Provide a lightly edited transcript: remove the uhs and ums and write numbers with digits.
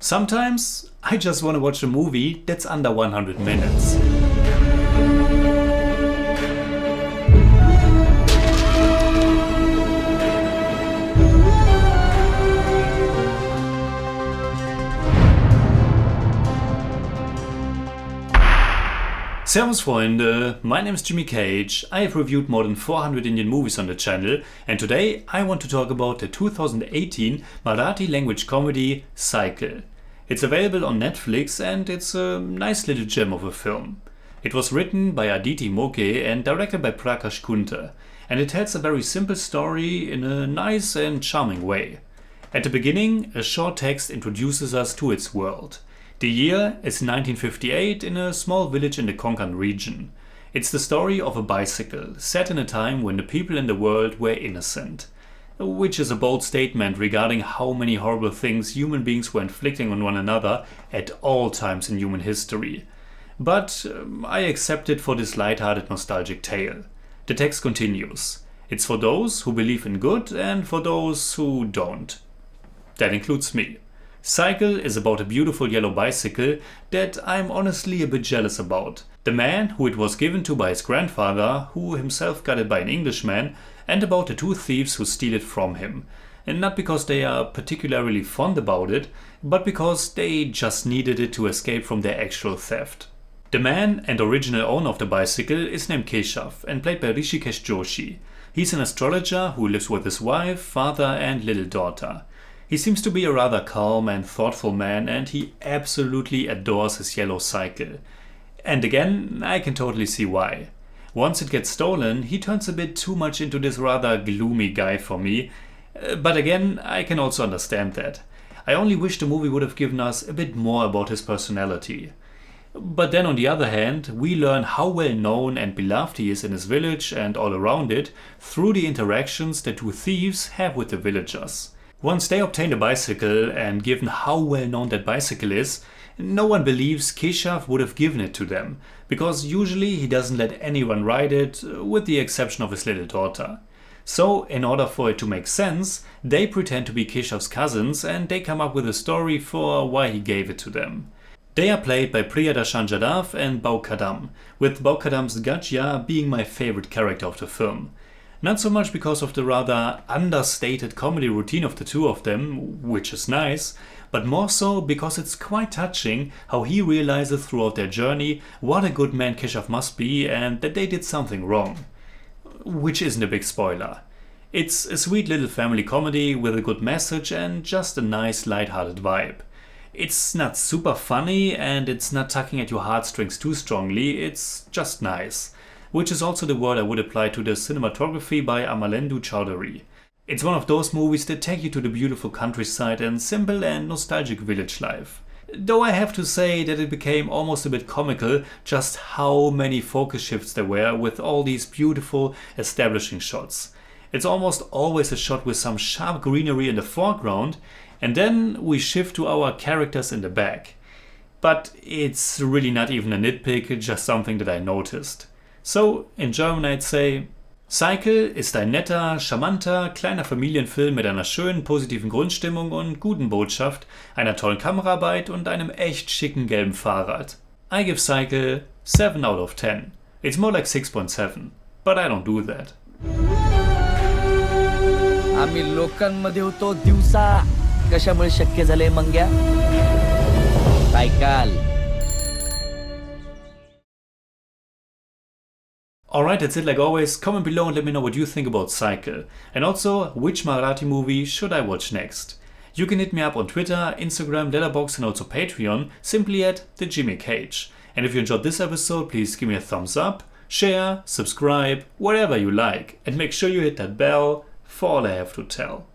Sometimes I just want to watch a movie that's under 100 minutes. Servus Freunde, my name is Jimmy Cage. I have reviewed more than 400 Indian movies on the channel, and today I want to talk about the 2018 Marathi language comedy Cycle. It's available on Netflix and it's a nice little gem of a film. It was written by Aditi Moke and directed by Prakash Kunte, and it tells a very simple story in a nice and charming way. At the beginning, a short text introduces us to its world. The year is 1958 in a small village in the Konkan region. It's the story of a bicycle, set in a time when the people in the world were innocent. Which is a bold statement regarding how many horrible things human beings were inflicting on one another at all times in human history. But I accept it for this light-hearted nostalgic tale. The text continues. It's for those who believe in good and for those who don't. That includes me. Cycle is about a beautiful yellow bicycle that I'm honestly a bit jealous about. The man who it was given to by his grandfather, who himself got it by an Englishman, and about the two thieves who steal it from him. And not because they are particularly fond about it, but because they just needed it to escape from their actual theft. The man and original owner of the bicycle is named Keshav and played by Rishikesh Joshi. He's an astrologer who lives with his wife, father and little daughter. He seems to be a rather calm and thoughtful man, and he absolutely adores his yellow cycle. And again, I can totally see why. Once it gets stolen, he turns a bit too much into this rather gloomy guy for me. But again, I can also understand that. I only wish the movie would have given us a bit more about his personality. But then on the other hand, we learn how well known and beloved he is in his village and all around it through the interactions the two thieves have with the villagers. Once they obtain the bicycle, and given how well known that bicycle is, no one believes Keshav would have given it to them, because usually he doesn't let anyone ride it, with the exception of his little daughter. So, in order for it to make sense, they pretend to be Keshav's cousins and they come up with a story for why he gave it to them. They are played by Priyadarshan Jadhav and Bau Kadam, with Bau Kadam's Gajya being my favorite character of the film. Not so much because of the rather understated comedy routine of the two of them, which is nice, but more so because it's quite touching how he realizes throughout their journey what a good man Keshav must be and that they did something wrong. Which isn't a big spoiler. It's a sweet little family comedy with a good message and just a nice light-hearted vibe. It's not super funny and it's not tugging at your heartstrings too strongly, it's just nice. Which is also the word I would apply to the cinematography by Amalendu Chowdhury. It's one of those movies that take you to the beautiful countryside and simple and nostalgic village life. Though I have to say that it became almost a bit comical just how many focus shifts there were with all these beautiful establishing shots. It's almost always a shot with some sharp greenery in the foreground, and then we shift to our characters in the back. But it's really not even a nitpick, just something that I noticed. So, in German I'd say, Cycle ist ein netter, charmanter, kleiner Familienfilm mit einer schönen, positiven Grundstimmung und guten Botschaft, einer tollen Kameraarbeit und einem echt schicken gelben Fahrrad. I give Cycle 7 out of 10. It's more like 6.7, but I don't do that. आम्ही लोकांमध्ये होतो दिवसा कशामुळे शक्य झाले मंग्या काय काल. Alright, that's it like always. Comment below and let me know what you think about Cycle. And also, which Marathi movie should I watch next? You can hit me up on Twitter, Instagram, Letterboxd and also Patreon, simply at the Jimmy Cage. And if you enjoyed this episode, please give me a thumbs up, share, subscribe, whatever you like. And make sure you hit that bell for all I have to tell.